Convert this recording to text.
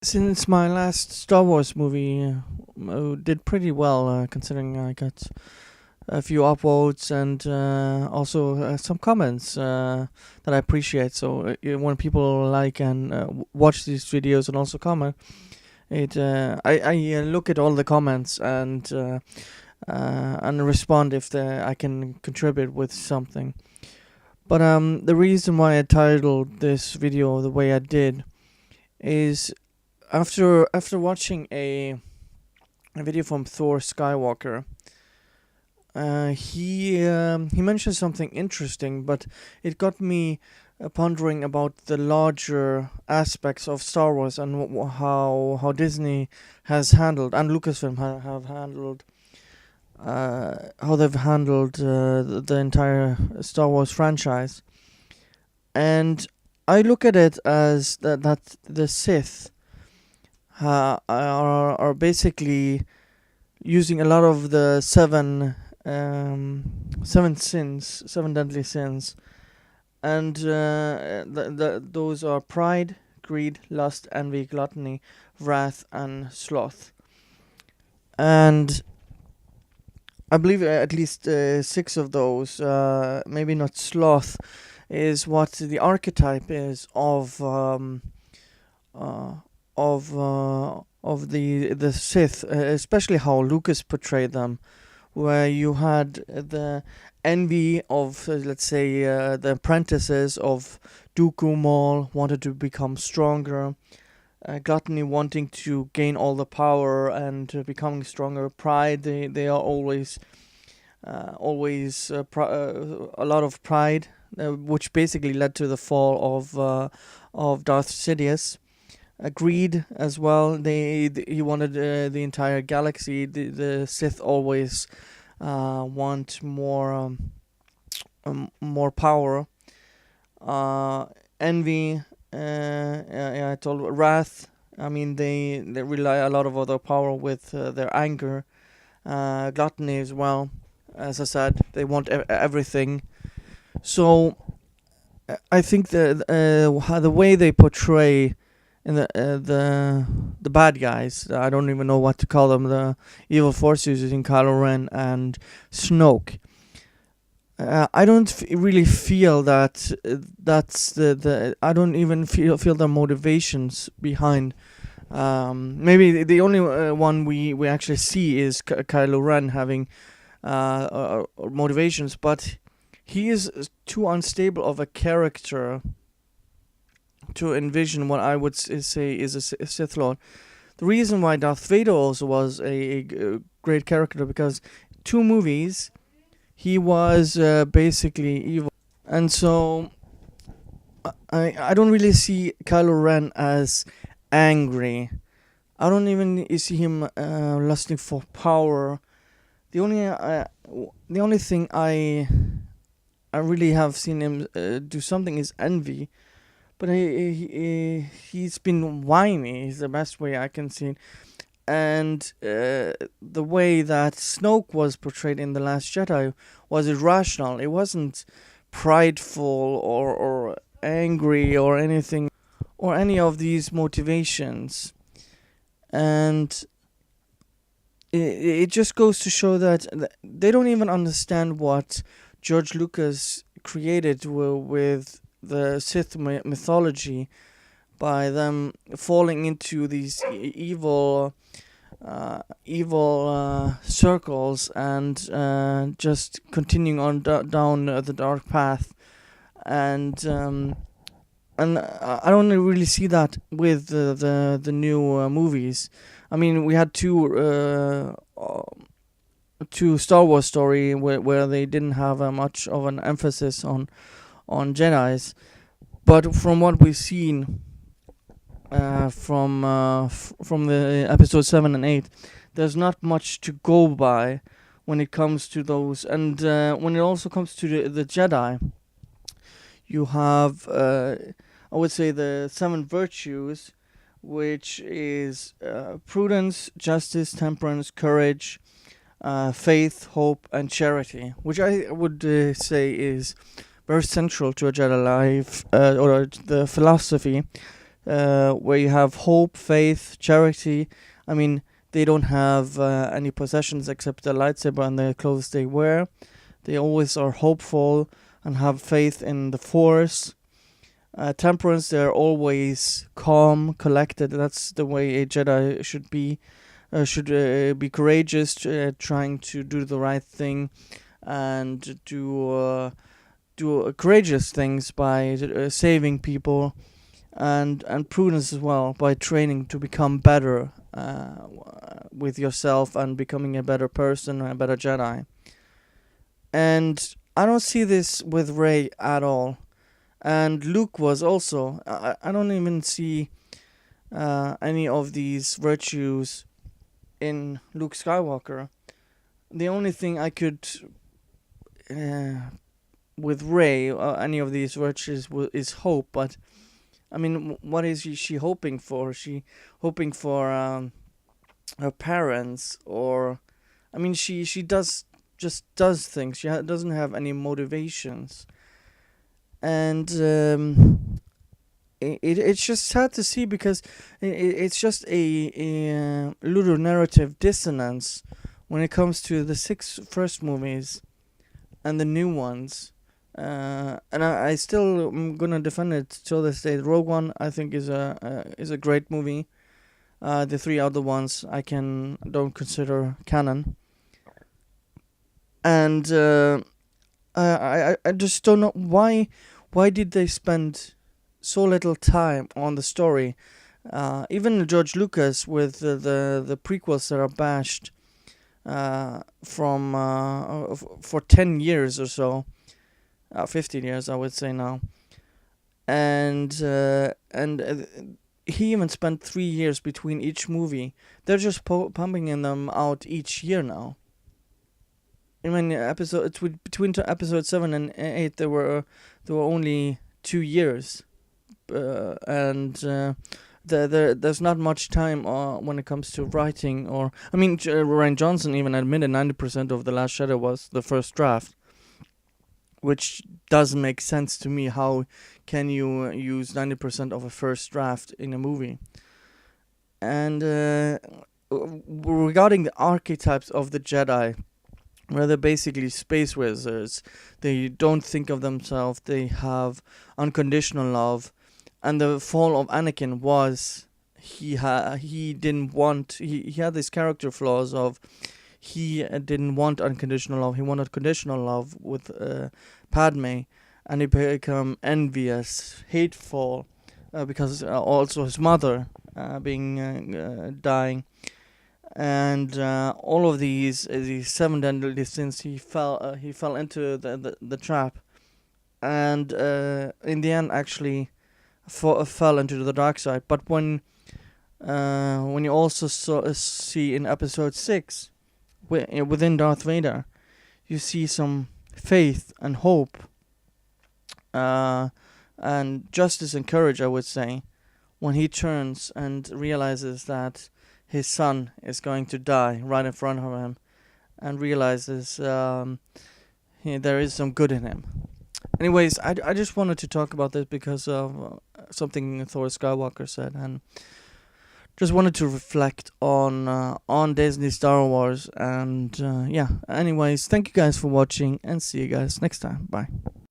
Since my last Star Wars movie did pretty well, considering I got a few upvotes and also some comments that I appreciate. So when people like and watch these videos and also comment, I look at all the comments and respond if I can contribute with something. But the reason why I titled this video the way I did is after watching a video from Thor Skywalker. He mentioned something interesting, but it got me pondering about the larger aspects of Star Wars and how Disney has handled and Lucasfilm have handled how they've handled the entire Star Wars franchise. And I look at it as that the Sith are basically using a lot of the seven deadly sins, and those are pride, greed, lust, envy, gluttony, wrath, and sloth. And I believe at least six of those, maybe not sloth, is what the archetype is uh, of the Sith, especially how Lucas portrayed them, where you had the envy of, let's say, the apprentices of Dooku Maul wanted to become stronger, gluttony wanting to gain all the power and becoming stronger, pride, they are always a lot of pride, which basically led to the fall of Darth Sidious. Greed as well. He wanted the entire galaxy. The Sith always want more power. Envy. Yeah, I told wrath. I mean, they rely a lot of other power with their anger. Gluttony as well. As I said, they want everything. So I think the way they portray and the bad guys, I don't even know what to call them, the evil force users in Kylo Ren and Snoke. I don't really feel that that's the I don't even feel the motivations behind. Maybe the only one we actually see is Kylo Ren having motivations, but he is too unstable of a character to envision what I would say is a Sith Lord. The reason why Darth Vader also was a great character, because two movies he was basically evil, and so I don't really see Kylo Ren as angry. I don't even see him lusting for power. The only thing I really have seen him do something is envy, but he's been whiny. Is the best way I can see it. And the way that Snoke was portrayed in The Last Jedi was irrational. It wasn't prideful or angry or anything, or any of these motivations. And it just goes to show that they don't even understand what George Lucas created with the Sith mythology, by them falling into these evil circles and just continuing on down the dark path. And I don't really see that with the new movies. I mean, we had two Star Wars story where they didn't have much of an emphasis on Jedi's, but from what we've seen from the episode 7 and 8, there's not much to go by when it comes to those. And when it also comes to the Jedi, you have I would say the 7 virtues, which is prudence, justice, temperance, courage, faith, hope, and charity, which I would say is very central to a Jedi life, or the philosophy, where you have hope, faith, charity. I mean, they don't have any possessions except the lightsaber and the clothes they wear. They always are hopeful and have faith in the Force. Temperance, they're always calm, collected. That's the way a Jedi should be. Should be courageous, trying to do the right thing, and do courageous things by saving people, and prudence as well by training to become better with yourself and becoming a better person, a better Jedi. And I don't see this with Rey at all. And Luke was also. I don't even see any of these virtues in Luke Skywalker. The only thing I could with Rey, any of these virtues is hope. But I mean, what is she hoping for? Is she hoping for her parents, or I mean, she does things. She doesn't have any motivations, and it's just sad to see because it's just a little narrative dissonance when it comes to the six first movies and the new ones. And I still am gonna defend it till this day. Rogue One, I think, is a great movie. The three other ones I don't consider canon, and I just don't know why did they spend so little time on the story. Even George Lucas with the prequels that are bashed for 10 years or so, 15 years I would say now, and he even spent 3 years between each movie. They're just pumping them out each year now. I mean, between episode 7 and 8, there were only 2 years, and there's not much time when it comes to writing. Or I mean, Rian Johnson even admitted 90% of The Last Shadow was the first draft, which doesn't make sense to me. How can you use 90% of a first draft in a movie? And regarding the archetypes of the Jedi, where they're basically space wizards, they don't think of themselves, they have unconditional love. And the fall of Anakin was he had these character flaws of he didn't want unconditional love, he wanted conditional love with Padme, and he became envious, hateful, because also his mother dying, and all of these seven deadly sins, he fell into the trap, and in the end actually fell into the dark side. But when you also see in episode 6 within Darth Vader, you see some faith and hope, and justice and courage, I would say, when he turns and realizes that his son is going to die right in front of him, and realizes there is some good in him. Anyways, I just wanted to talk about this because of something Thor Skywalker said, and just wanted to reflect on Disney Star Wars. And yeah, anyways, thank you guys for watching, and see you guys next time. Bye.